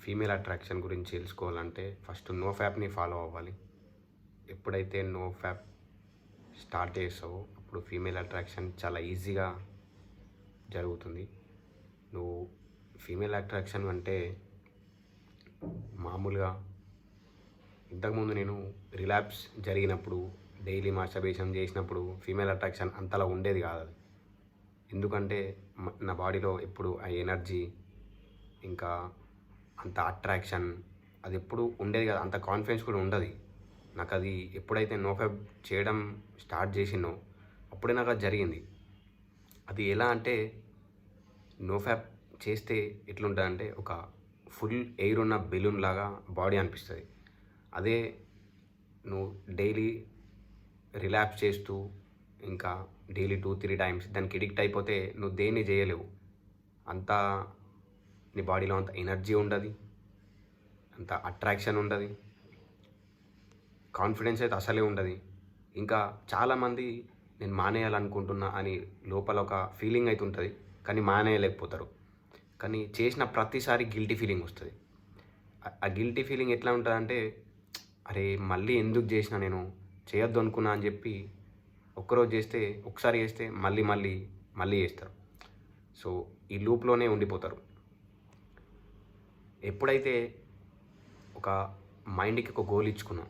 Female attraction గురించి తెలుసుకోవాలంటే first నోఫ్యాప్ని follow అవ్వాలి. ఎప్పుడైతే నోఫ్యాప్ స్టార్ట్ చేస్తావో అప్పుడు ఫీమేల్ అట్రాక్షన్ చాలా ఈజీగా జరుగుతుంది. నువ్వు ఫీమేల్ అట్రాక్షన్ అంటే మామూలుగా ఇంతకుముందు నేను రిలాప్స్ జరిగినప్పుడు డైలీ మాస్టర్బేషన్ చేసినప్పుడు ఫీమేల్ అట్రాక్షన్ అంతలా ఉండేది కాదు. అది ఎందుకంటే నా బాడీలో ఎప్పుడు ఆ ఎనర్జీ ఇంకా అంత అట్రాక్షన్ అది ఎప్పుడు ఉండేది కాదు. అంత కాన్ఫిడెన్స్ కూడా ఉండదు నాకు. అది ఎప్పుడైతే నోఫ్యాప్ చేయడం స్టార్ట్ చేసినో అప్పుడే నాకు అది జరిగింది. అది ఎలా అంటే నోఫ్యాప్ చేస్తే ఎట్లుంటుందంటే ఒక ఫుల్ ఎయిర్ ఉన్న బెలూన్ లాగా బాడీ అనిపిస్తుంది. అదే నువ్వు డైలీ రిలాప్స్ చేస్తూ ఇంకా డైలీ 2-3 టైమ్స్ దానికి ఎడిక్ట్ అయిపోతే నువ్వు దేన్ని చేయలేవు. అంతా నీ బాడీలో అంత ఎనర్జీ ఉండదు, అంత అట్రాక్షన్ ఉండదు, కాన్ఫిడెన్స్ అయితే అసలే ఉండదు. ఇంకా చాలామంది నేను మానేయాలనుకుంటున్నా అని లోపల ఒక ఫీలింగ్ అయితే ఉంటుంది, కానీ మానేయలేకపోతారు. కానీ చేసిన ప్రతిసారి గిల్టీ ఫీలింగ్ వస్తుంది. ఆ గిల్టీ ఫీలింగ్ ఎట్లా ఉంటుందంటే అరే మళ్ళీ ఎందుకు చేసిన, నేను చేయొద్దు అనుకున్నా అని చెప్పి ఒక్కరోజు చేస్తే ఒకసారి చేస్తే మళ్ళీ మళ్ళీ మళ్ళీ చేస్తారు. సో ఈ లూప్లోనే ఉండిపోతారు. ఎప్పుడైతే ఒక మైండ్కి ఒక గోల్ ఇచ్చుకున్నా,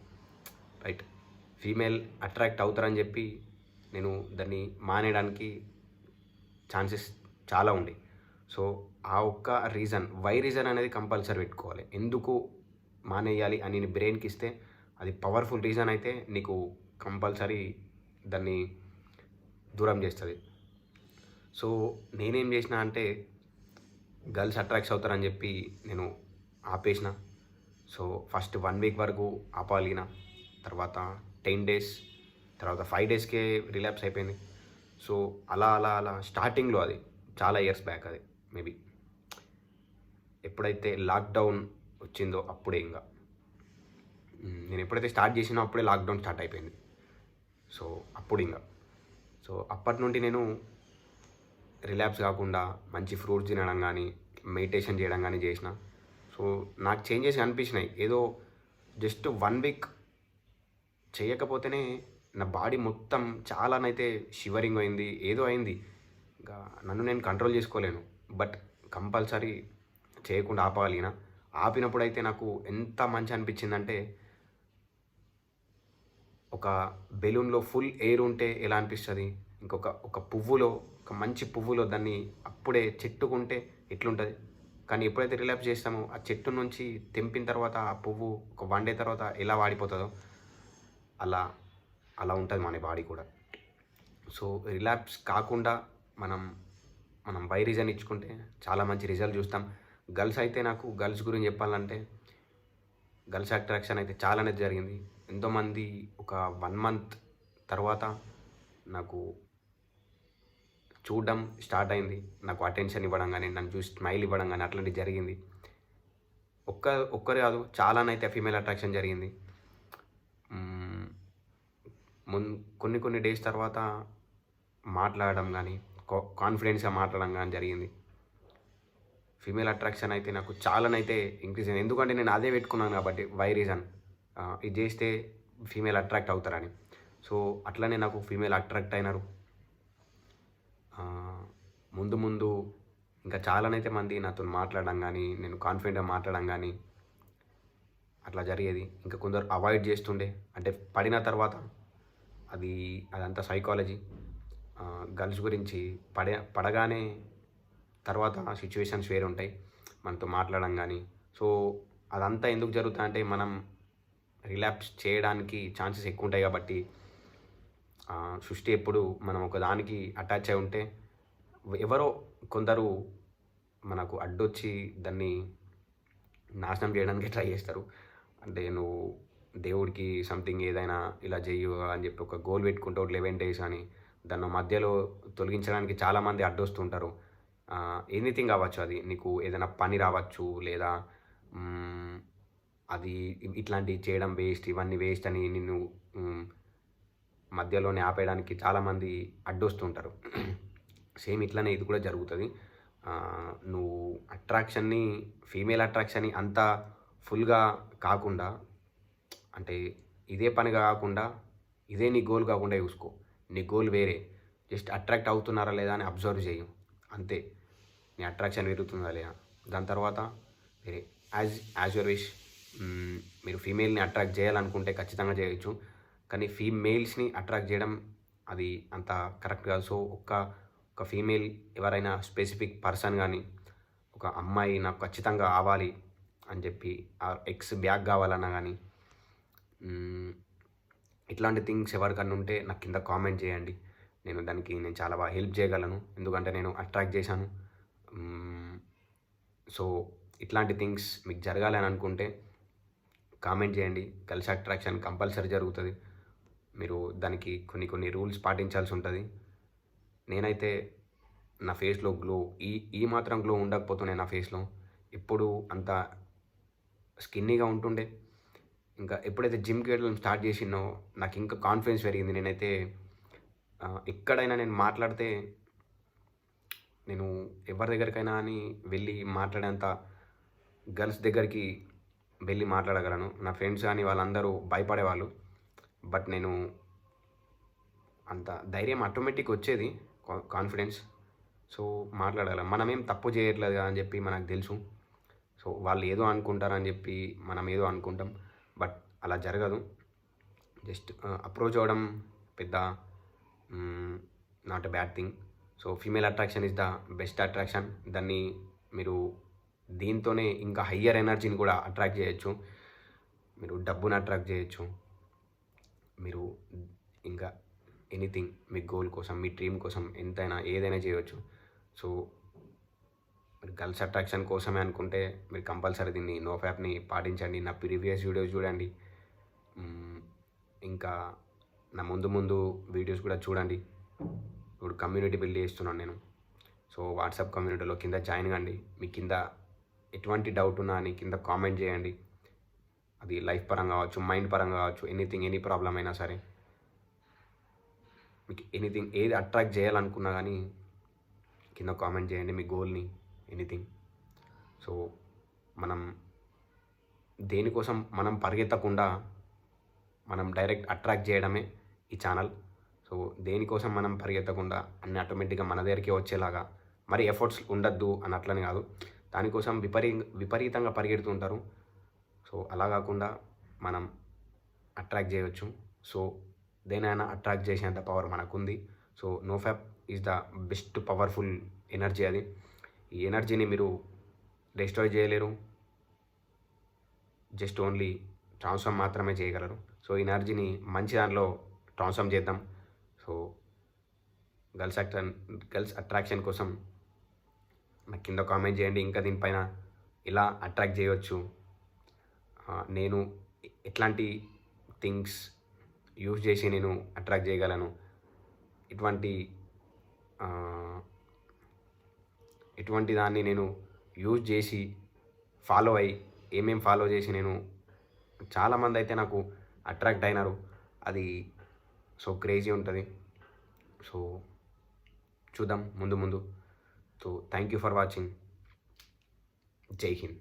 రైట్, ఫీమేల్ అట్రాక్ట్ అవుతారని చెప్పి నేను దాన్ని మానేయడానికి ఛాన్సెస్ చాలా ఉండే. సో ఆ ఒక్క వై రీజన్ అనేది కంపల్సరీ పెట్టుకోవాలి. ఎందుకు మానేయాలి అని నీ బ్రెయిన్కి ఇస్తే అది పవర్ఫుల్ రీజన్ అయితే నీకు కంపల్సరీ దాన్ని దూరం చేస్తుంది. సో నేనేం చేసిన అంటే గర్ల్స్ అట్రాక్ట్స్ అవుతారని చెప్పి నేను ఆపేసిన. సో ఫస్ట్ 1 వీక్ వరకు ఆపాలిన, తర్వాత 10 డేస్, తర్వాత 5 డేస్కే రిలాప్స్ అయిపోయింది. సో అలా అలా అలా స్టార్టింగ్లో అది చాలా ఇయర్స్ బ్యాక్, అది మేబీ ఎప్పుడైతే లాక్డౌన్ వచ్చిందో అప్పుడే ఇంకా నేను ఎప్పుడైతే స్టార్ట్ చేసినో అప్పుడే లాక్డౌన్ స్టార్ట్ అయిపోయింది. సో అప్పుడు ఇంకా సో అప్పటి నుండి నేను రిలాప్స్ కాకుండా మంచి ఫ్రూట్స్ తినడం కానీ మెడిటేషన్ చేయడం కానీ చేసిన. సో నాకు చేంజెస్ అనిపించినాయి. ఏదో జస్ట్ 1 వీక్ చేయకపోతేనే నా బాడీ మొత్తం చాలానైతే షివరింగ్ అయింది, ఏదో అయింది. ఇంకా నన్ను నేను కంట్రోల్ చేసుకోలేను. బట్ కంపల్సరీ చేయకుండా ఆపగలిగిన. ఆపినప్పుడు అయితే నాకు ఎంత మంచి అనిపించిందంటే ఒక బెలూన్లో ఫుల్ ఎయిర్ ఉంటే ఎలా అనిపిస్తుంది, ఒక పువ్వులో, ఒక మంచి పువ్వులో దాన్ని అప్పుడే చెట్టుకుంటే ఎట్లుంటుంది. కానీ ఎప్పుడైతే రిలాప్స్ చేస్తామో ఆ చెట్టు నుంచి తెంపిన తర్వాత ఆ పువ్వు ఒక 1 డే తర్వాత ఎలా వాడిపోతుందో అలా అలా ఉంటుంది మన బాడీ కూడా. సో రిలాప్స్ కాకుండా మనం వై రీజన్ ఇచ్చుకుంటే చాలా మంచి రిజల్ట్ చూస్తాం. నాకు గర్ల్స్ గురించి చెప్పాలంటే గర్ల్స్ అట్రాక్షన్ అయితే చాలానే జరిగింది. ఎంతోమంది ఒక 1 మంత్ తర్వాత నాకు చూడడం స్టార్ట్ అయింది, నాకు అటెన్షన్ ఇవ్వడం కానీ నన్ను చూసి స్మైల్ ఇవ్వడం కానీ అట్లాంటివి జరిగింది. ఒక్కరు కాదు, చాలానైతే ఫీమేల్ అట్రాక్షన్ జరిగింది. కొన్ని డేస్ తర్వాత మాట్లాడడం కానీ కాన్ఫిడెన్స్గా మాట్లాడడం కానీ జరిగింది. ఫీమేల్ అట్రాక్షన్ అయితే నాకు చాలానైతే ఇంక్రీజ్ అయింది. ఎందుకంటే నేను అదే పెట్టుకున్నాను కాబట్టి వై రీజన్, ఇది చేస్తే ఫీమేల్ అట్రాక్ట్ అవుతారని. సో అట్లనే నాకు ఫీమేల్ అట్రాక్ట్ అయినారు. ముందు ఇంకా చాలానైతే మంది నాతో మాట్లాడడం కానీ నేను కాన్ఫిడెంట్గా మాట్లాడడం కానీ అట్లా జరిగేది. ఇంకా కొందరు అవాయిడ్ చేస్తుండే, అంటే పడిన తర్వాత అదంతా సైకాలజీ. గర్ల్స్ గురించి పడగానే తర్వాత సిచ్యువేషన్స్ వేరే ఉంటాయి మనతో మాట్లాడడం కానీ. సో అదంతా ఎందుకు జరుగుతుందంటే మనం రిలాప్స్ చేయడానికి ఛాన్సెస్ ఎక్కువ ఉంటాయి కాబట్టి సృష్టి ఎప్పుడు మనం ఒక దానికి అటాచ్ అయి ఉంటే ఎవరో కొందరు మనకు అడ్డొచ్చి దాన్ని నాశనం చేయడానికి ట్రై చేస్తారు. అంటే నువ్వు దేవుడికి సంథింగ్ ఏదైనా ఇలా చెయ్యు అని చెప్పి ఒక గోల్ పెట్టుకుంటావు 11 డేస్ అని, దాన్ని మధ్యలో తొలగించడానికి చాలామంది అడ్డొస్తుంటారు. ఎనీథింగ్ అవ్వచ్చు, అది నీకు ఏదైనా పని రావచ్చు, లేదా అది ఇట్లాంటివి చేయడం వేస్ట్, ఇవన్నీ వేస్ట్ అని నిన్ను మధ్యలోనే ఆపేయడానికి చాలామంది అడ్డొస్తుంటారు. సేమ్ ఇట్లనే ఇది కూడా జరుగుతుంది. నువ్వు అట్రాక్షన్ని ఫీమేల్ అట్రాక్షన్ని అంత ఫుల్గా కాకుండా, అంటే ఇదే పనిగా కాకుండా, ఇదే నీ గోల్ కాకుండా చూసుకో. నీ గోల్ వేరే. జస్ట్ అట్రాక్ట్ అవుతున్నారా లేదా అని అబ్జర్వ్ చెయ్యి అంతే. నీ అట్రాక్షన్ పెరుగుతుందా లేదా. దాని తర్వాత వేరే యాజ్ యువర్ విష్. మీరు ఫీమేల్ని అట్రాక్ట్ చేయాలనుకుంటే ఖచ్చితంగా చేయొచ్చు. కానీ ఫీమేల్స్ని అట్రాక్ట్ చేయడం అది అంత కరెక్ట్ కాదు. సో ఒక ఫీమేల్ ఎవరైనా స్పెసిఫిక్ పర్సన్ కానీ, ఒక అమ్మాయి నాకు ఖచ్చితంగా కావాలి అని చెప్పి ఎక్స్ బ్యాక్ కావాలన్నా కానీ, ఇట్లాంటి థింగ్స్ ఎవరికన్నా ఉంటే నాకు కింద కామెంట్ చేయండి. నేను చాలా బాగా హెల్ప్ చేయగలను. ఎందుకంటే నేను అట్రాక్ట్ చేశాను. సో ఇట్లాంటి థింగ్స్ మీకు జరగాలి అని అనుకుంటే కామెంట్ చేయండి. గర్ల్స్ అట్రాక్షన్ కంపల్సరీ జరుగుతుంది. మీరు దానికి కొన్ని రూల్స్ పాటించాల్సి ఉంటుంది. నేనైతే నా ఫేస్లో గ్లో ఈ మాత్రం గ్లో ఉండకపోతుండే. నా ఫేస్లో ఎప్పుడు అంత స్కిన్నీగా ఉంటుండే. ఇంకా ఎప్పుడైతే జిమ్కి వెళ్ళడం స్టార్ట్ చేసినో నాకు ఇంకా కాన్ఫిడెన్స్ పెరిగింది. నేనైతే ఎక్కడైనా నేను మాట్లాడితే, నేను ఎవరి దగ్గరికైనా అని వెళ్ళి మాట్లాడేంత గర్ల్స్ దగ్గరికి వెళ్ళి మాట్లాడగలను. నా ఫ్రెండ్స్ కానీ వాళ్ళందరూ భయపడేవాళ్ళు. బట్ నేను అంత ధైర్యం ఆటోమేటిక్ వచ్చేది, కాన్ఫిడెన్స్. సో మాట్లాడగలం. మనమేం తప్పు చేయట్లేదు అని చెప్పి మనకు తెలుసు. సో వాళ్ళు ఏదో అనుకుంటారని చెప్పి మనం ఏదో అనుకుంటాం. బట్ అలా జరగదు. జస్ట్ అప్రోచ్ అవ్వడం పెద్ద not a bad thing. So female attraction is the best attraction. దాన్ని మీరు దీంతోనే ఇంకా హయ్యర్ ఎనర్జీని కూడా అట్రాక్ట్ చేయొచ్చు. మీరు డబ్బుని అట్రాక్ట్ చేయొచ్చు. మీరు ఇంకా ఎనీథింగ్ మీ గోల్ కోసం, మీ డ్రీమ్ కోసం ఎంతైనా ఏదైనా చేయవచ్చు. సో మీరు గర్ల్స్ అట్రాక్షన్ కోసమే అనుకుంటే మీరు కంపల్సరీ దీన్ని నోఫ్యాప్ని పాటించండి. నా ప్రీవియస్ వీడియోస్ చూడండి. ఇంకా నా ముందు వీడియోస్ కూడా చూడండి. ఇప్పుడు కమ్యూనిటీ బిల్డ్ చేస్తున్నాను నేను. సో వాట్సాప్ కమ్యూనిటీలో కింద జాయిన్ కండి. మీ కింద ఎటువంటి డౌట్ ఉన్నా అని కింద కామెంట్ చేయండి. అది లైఫ్ పరంగా కావచ్చు, మైండ్ పరంగా కావచ్చు, ఎనీ ప్రాబ్లం అయినా సరే, మీకు ఏది అట్రాక్ట్ చేయాలనుకున్నా కానీ కింద కామెంట్ చేయండి మీ గోల్ని, ఎనీథింగ్. సో మనం దేనికోసం మనం పరిగెత్తకుండా మనం డైరెక్ట్ అట్రాక్ట్ చేయడమే ఈ ఛానల్. సో దేనికోసం మనం పరిగెత్తకుండా అన్ని ఆటోమేటిక్గా మన దగ్గరికి వచ్చేలాగా, మరి ఎఫర్ట్స్ ఉండద్దు అని అట్లని కాదు, దానికోసం విపరీతంగా పరిగెడుతుంటారు. సో అలా కాకుండా మనం అట్రాక్ట్ చేయవచ్చు. సో దేనైనా అట్రాక్ట్ చేసేంత పవర్ మనకుంది. So NoFap is the best powerful energy. అది ఈ ఎనర్జీని మీరు డిస్ట్రాయ్ చేయలేరు. జస్ట్ ఓన్లీ ట్రాన్స్ఫార్మ్ మాత్రమే చేయగలరు. సో ఈ ఎనర్జీని మంచి దానిలో ట్రాన్స్ఫార్మ్ చేద్దాం. సో గర్ల్స్ అట్రాక్షన్ కోసం నాకు కింద కామెంట్ చేయండి. ఇంకా దీనిపైన ఎలా అట్రాక్ట్ చేయవచ్చు, నేను ఎట్లాంటి థింగ్స్ యూజ్ చేసి నేను అట్రాక్ట్ చేయగలను, ఇటువంటి దాన్ని నేను యూజ్ చేసి ఫాలో అయ్యి ఫాలో చేసి నేను చాలామంది అయితే నాకు అట్రాక్ట్ అయినారు. అది సో క్రేజీ ఉంటుంది. సో చూద్దాం ముందు. So thank you for watching. జై హింద్.